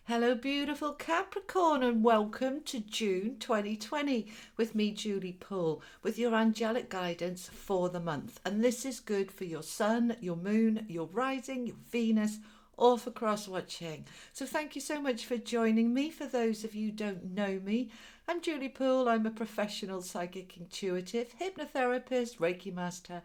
Hello, beautiful Capricorn, and welcome to June 2020 with me, Julie Poole, with your angelic guidance for the month. And this is good for your sun, your moon, your rising, your Venus, or for cross watching. So, thank you so much for joining me. For those of you who don't know me, I'm Julie Poole. I'm a professional psychic intuitive, hypnotherapist, Reiki master,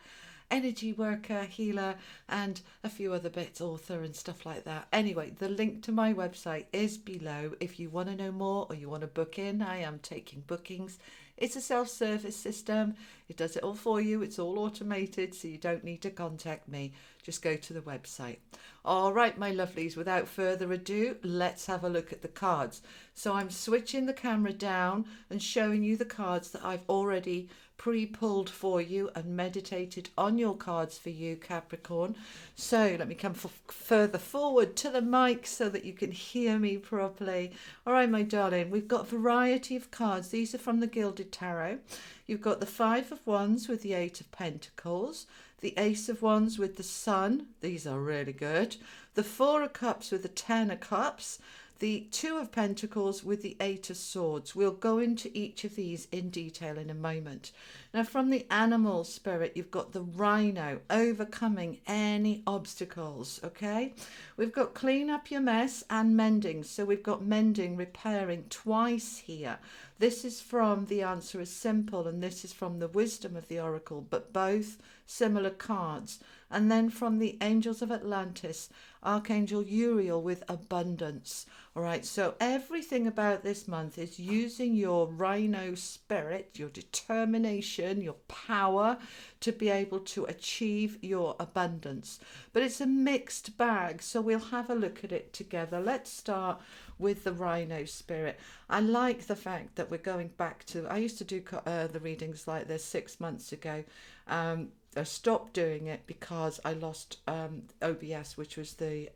energy worker, healer, and a few other bits, author and stuff like that. Anyway, the link to my website is below if you want to know more or you want to book in. I am taking bookings. It's a self-service system. It does it all for you. It's all automated, so you don't need to contact me. Just go to the website. All right, my lovelies, without further ado, let's have a look at the cards. So I'm switching the camera down and showing you the cards that I've already pre-pulled for you and meditated on your cards for you, Capricorn. So let me come further forward to the mic so that you can hear me properly. All right, my darling, we've got a variety of cards. These are from the Gilded Tarot. You've got the Five of Wands with the Eight of Pentacles, the Ace of Wands with the Sun. These are really good. The Four of Cups with the Ten of Cups, the Two of Pentacles with the Eight of Swords. We'll go into each of these in detail in a moment. Now, from the animal spirit, you've got the rhino, overcoming any obstacles, okay? We've got clean up your mess and mending. So we've got mending, repairing twice here. This is from The Answer is Simple, and this is from the Wisdom of the Oracle, but both similar cards. And then from the Angels of Atlantis, Archangel Uriel with abundance. All right, so everything about this month is using your rhino spirit, your determination, your power to be able to achieve your abundance. But it's a mixed bag, so we'll have a look at it together. Let's start with the rhino spirit. I like the fact that we're going back to, I used to do the readings like this 6 months ago. I stopped doing it because I lost OBS, which was the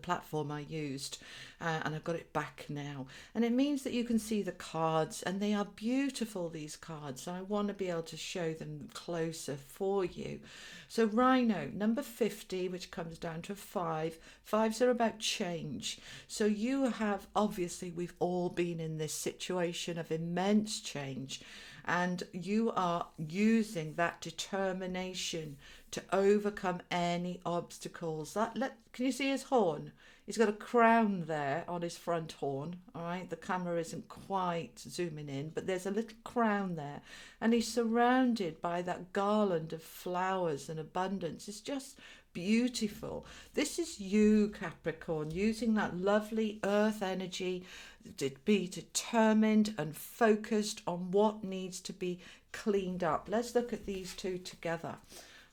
platform I used, and I've got it back now, and it means that you can see the cards, and they are beautiful, these cards. I want to be able to show them closer for you. So rhino number 50, which comes down to 5. Fives are about change. So you have, obviously we've all been in this situation of immense change, and you are using that determination to overcome any obstacles. Can you see his horn? He's got a crown there on his front horn. All right, the camera isn't quite zooming in, but there's a little crown there, and he's surrounded by that garland of flowers and abundance. It's just beautiful. This is you, Capricorn, using that lovely earth energy to be determined and focused on what needs to be cleaned up. Let's look at these two together.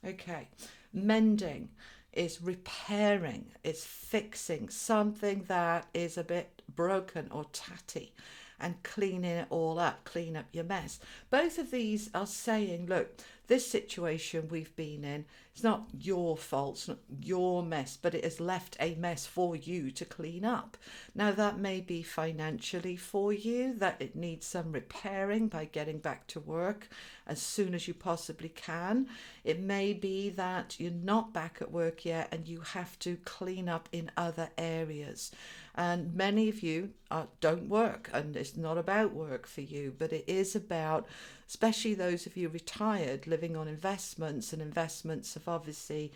Okay, mending is repairing, it's fixing something that is a bit broken or tatty and cleaning it all up, clean up your mess. Both of these are saying, look, this situation we've been in, it's not your fault, it's not your mess, but it has left a mess for you to clean up. Now, that may be financially for you, that it needs some repairing by getting back to work as soon as you possibly can. It may be that you're not back at work yet and you have to clean up in other areas. And many of you don't work, and it's not about work for you, but it is about, especially those of you retired, living on investments, and investments have obviously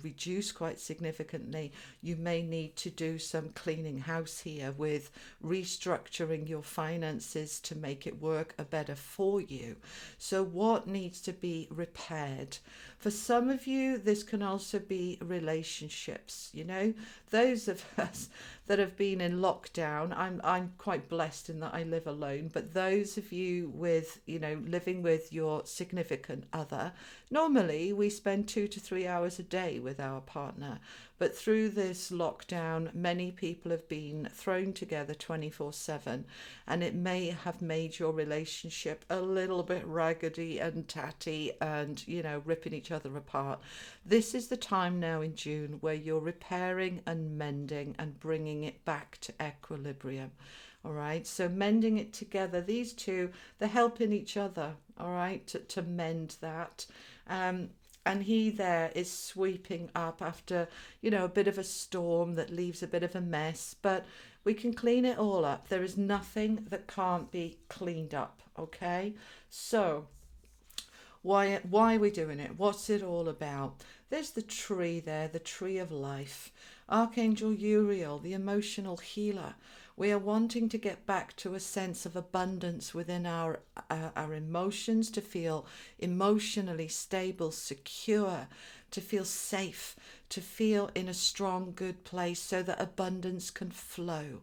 reduced quite significantly. You may need to do some cleaning house here with restructuring your finances to make it work better for you. So what needs to be repaired? For some of you, this can also be relationships. Those of us that have been in lockdown, I'm quite blessed in that I live alone, but those of you with, living with your significant other, normally we spend 2 to 3 hours a day with our partner. But through this lockdown, many people have been thrown together 24/7, and it may have made your relationship a little bit raggedy and tatty and, ripping each other apart. This is the time now in June where you're repairing and mending and bringing it back to equilibrium. All right, so mending it together, these two, they're helping each other, all right, to mend that. And he there is sweeping up after, a bit of a storm that leaves a bit of a mess, but we can clean it all up. There is nothing that can't be cleaned up, okay? So why are we doing it? What's it all about? There's the tree there, the tree of life. Archangel Uriel, the emotional healer. We are wanting to get back to a sense of abundance within our emotions, to feel emotionally stable, secure, to feel safe, to feel in a strong, good place so that abundance can flow.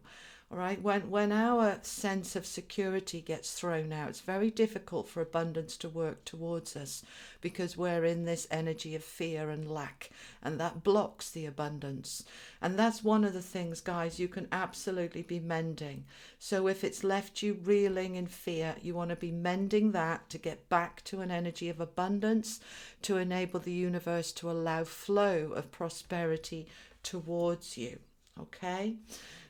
All right, when our sense of security gets thrown out, it's very difficult for abundance to work towards us because we're in this energy of fear and lack, and that blocks the abundance. And that's one of the things, guys, you can absolutely be mending. So if it's left you reeling in fear, you want to be mending that to get back to an energy of abundance, to enable the universe to allow flow of prosperity towards you. Okay?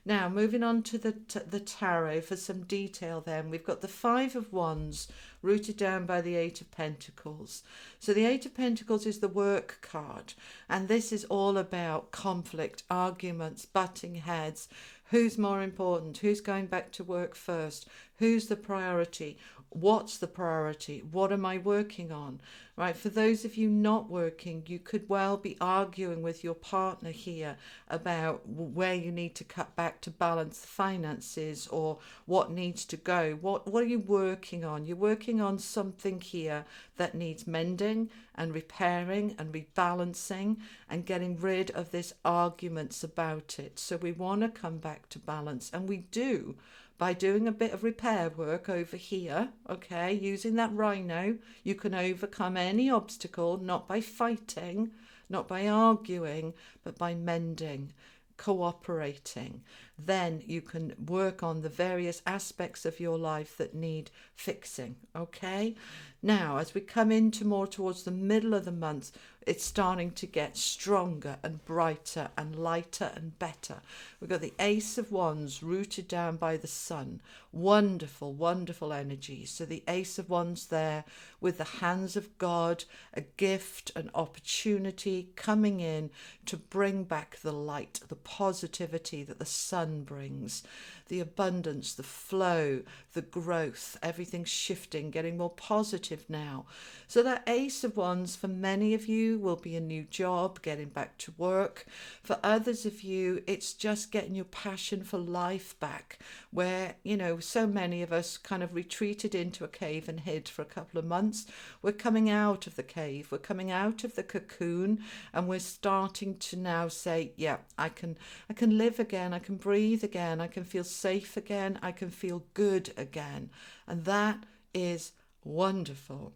Now, moving on to the tarot for some detail then. We've got the Five of Wands rooted down by the Eight of Pentacles. So the Eight of Pentacles is the work card. And this is all about conflict, arguments, butting heads. Who's more important? Who's going back to work first? Who's the priority? What's the priority? What am I working on? Right, for those of you not working, you could well be arguing with your partner here about where you need to cut back to balance the finances, or what needs to go. What are you working on? You're working on something here that needs mending and repairing and rebalancing and getting rid of this arguments about it. So we want to come back to balance, and we do by doing a bit of repair work over here, okay? Using that rhino, you can overcome any obstacle, not by fighting, not by arguing, but by mending, cooperating. Then you can work on the various aspects of your life that need fixing, okay? Now, as we come into more towards the middle of the month, it's starting to get stronger and brighter and lighter and better. We've got the Ace of Wands rooted down by the sun. Wonderful, wonderful energy. So the Ace of Wands there with the hands of God, a gift, an opportunity coming in to bring back the light, the positivity that the sun brings, the abundance, the flow, the growth, everything's shifting, getting more positive now. So that Ace of Wands for many of you will be a new job, getting back to work. For others of you, it's just getting your passion for life back, where, so many of us kind of retreated into a cave and hid for a couple of months. We're coming out of the cave, we're coming out of the cocoon, and we're starting to now say, yeah, I can live again, I can breathe again, I can feel safe again, I can feel good again. And that is wonderful.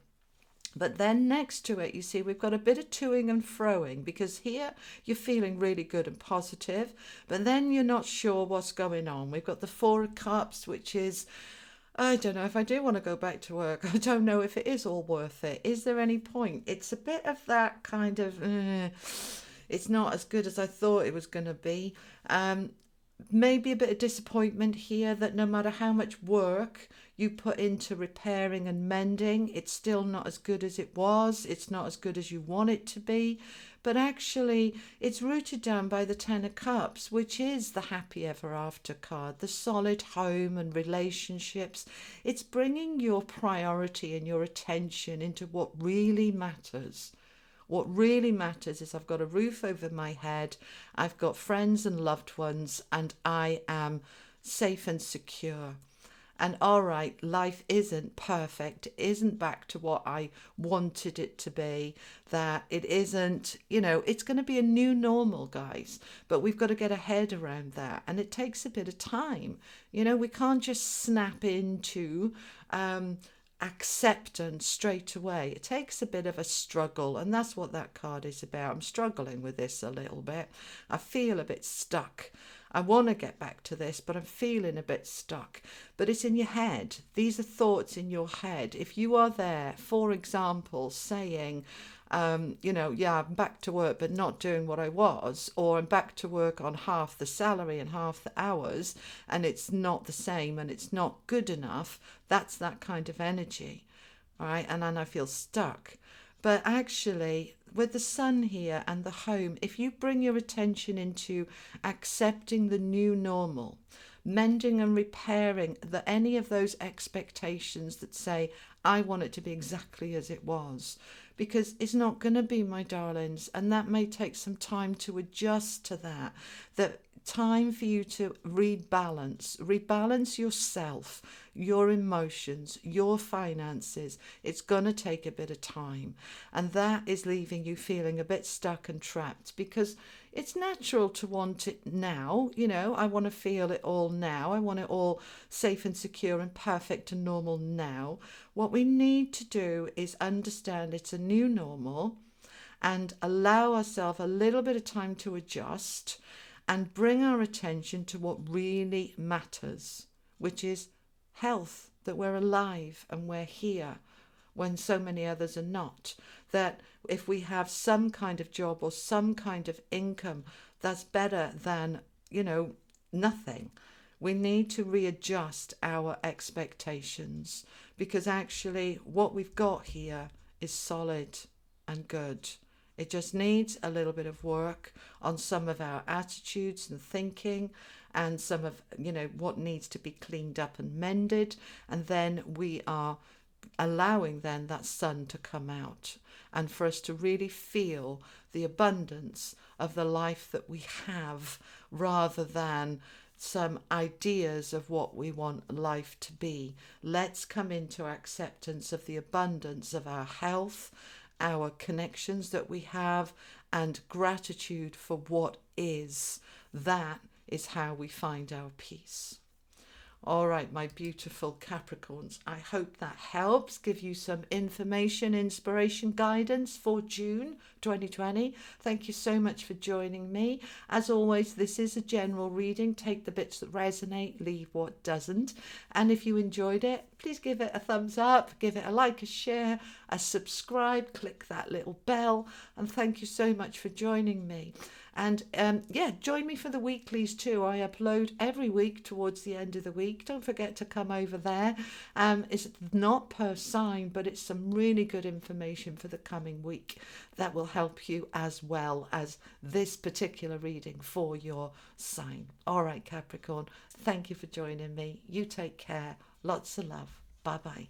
But then next to it, you see, we've got a bit of toing and froing, because here you're feeling really good and positive, but then you're not sure what's going on. We've got the Four of Cups, which is, I don't know if I do want to go back to work. I don't know if it is all worth it. Is there any point? It's a bit of that kind of, it's not as good as I thought it was going to be. Maybe a bit of disappointment here that no matter how much work you put into repairing and mending, it's still not as good as it was. It's not as good as you want it to be. But actually, it's rooted down by the Ten of Cups, which is the happy ever after card, the solid home and relationships. It's bringing your priority and your attention into what really matters. What really matters is I've got a roof over my head, I've got friends and loved ones, and I am safe and secure. And all right, life isn't perfect, it isn't back to what I wanted it to be, that it isn't, it's going to be a new normal, guys, but we've got to get a head around that, and it takes a bit of time. We can't just snap into acceptance straight away. It takes a bit of a struggle, and that's what that card is about. I'm struggling with this a little bit. I feel a bit stuck. I want to get back to this, but I'm feeling a bit stuck. But it's in your head. These are thoughts in your head. If you are there, for example, saying, I'm back to work, but not doing what I was, or I'm back to work on half the salary and half the hours, and it's not the same and it's not good enough, that's that kind of energy, right? And then I feel stuck. But actually, with the sun here and the home, if you bring your attention into accepting the new normal, mending and repairing any of those expectations that say, I want it to be exactly as it was, because it's not going to be, my darlings, and that may take some time to adjust to that. That time for you to rebalance yourself, your emotions, your finances. It's going to take a bit of time, and that is leaving you feeling a bit stuck and trapped, because it's natural to want it now. You know, I want to feel it all now. I want it all safe and secure and perfect and normal now. What we need to do is understand it's a new normal and allow ourselves a little bit of time to adjust and bring our attention to what really matters, which is health, that we're alive and we're here when so many others are not. That if we have some kind of job or some kind of income, that's better than, nothing. We need to readjust our expectations, because actually what we've got here is solid and good. It just needs a little bit of work on some of our attitudes and thinking, and some of, what needs to be cleaned up and mended. And then we are allowing then that sun to come out, and for us to really feel the abundance of the life that we have, rather than some ideas of what we want life to be. Let's come into acceptance of the abundance of our health, our connections that we have, and gratitude for what is. That is how we find our peace. All right, my beautiful Capricorns, I hope that helps give you some information, inspiration, guidance for June 2020. Thank you so much for joining me. As always, this is a general reading. Take the bits that resonate, leave what doesn't. And if you enjoyed it, please give it a thumbs up, give it a like, a share, a subscribe, click that little bell. And thank you so much for joining me. And join me for the weeklies too. I upload every week towards the end of the week. Don't forget to come over there. It's not per sign, but it's some really good information for the coming week that will help you, as well as this particular reading for your sign. All right, Capricorn, thank you for joining me. You take care. Lots of love. Bye-bye.